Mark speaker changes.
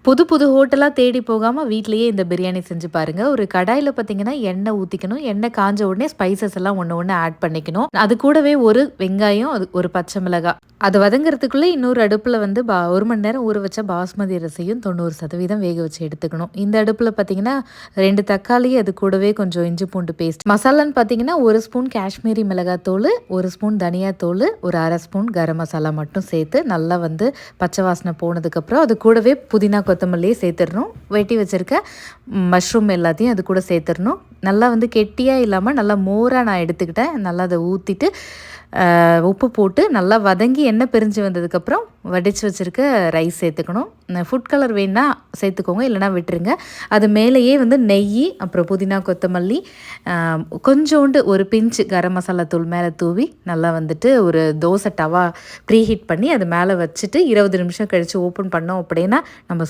Speaker 1: புது புது ஹோட்டலா தேடி போகாம வீட்லயே இந்த பிரியாணி செஞ்சு பாருங்க. ஒரு கடாயில பார்த்தீங்கன்னா, எண்ணெய் ஊத்திக்கணும். எண்ணெய் காஞ்ச உடனே ஸ்பைசஸ் எல்லாம் ஒண்ணு ஒண்ணு ஆட் பண்ணிக்கணும். அது கூடவே ஒரு வெங்காயம், அது ஒரு பச்சை மிளகாய். அது வதங்குறதுக்குள்ள இன்னொரு அடுப்புல வந்து 1 மணி நேரம் ஊற வச்ச பாஸ்மதி அரிசியும் 90% வேக வச்சு எடுத்துக்கணும். இந்த அடுப்புல பார்த்தீங்கன்னா, 2 தக்காளி, அது கூடவே கொஞ்சம் இஞ்சி பூண்டு பேஸ்ட். மசாலான்னு பார்த்தீங்கன்னா, 1 ஸ்பூன் காஷ்மீரி மிளகாய் தூளு, 1 ஸ்பூன் தனியா தூளு, ஒரு 1/2 ஸ்பூன் கரம் மசாலா மட்டும் சேர்த்து நல்லா வந்து பச்சை வாசனை போனதுக்கப்புறம் அது கூடவே புதினா கொத்தமல்லியே சேர்த்துடணும். வெட்டி வச்சுருக்க மஷ்ரூம் எல்லாத்தையும் அது கூட சேர்த்துடணும். நல்லா வந்து கெட்டியாக இல்லாமல் நல்லா மோராக நான் எடுத்துக்கிட்டேன். நல்லா அதை ஊற்றிட்டு உப்பு போட்டு நல்லா வதங்கி எண்ணெய் பிரிஞ்சு வந்ததுக்கப்புறம் வடித்து வச்சுருக்க ரைஸ் சேர்த்துக்கணும். ஃபுட் கலர் வேணுன்னா சேர்த்துக்கோங்க, இல்லைனா விட்டுருங்க. அது மேலேயே வந்து நெய், அப்புறம் புதினா கொத்தமல்லி, கொஞ்சோண்டு ஒரு பிஞ்சு கரம் மசாலா தூள் மேலே தூவி நல்லா வந்துட்டு ஒரு தோசை டவா ப்ரீ ஹீட் பண்ணி அது மேலே வச்சுட்டு 20 நிமிஷம் கழித்து ஓப்பன் பண்ணோம் அப்படின்னா நம்ம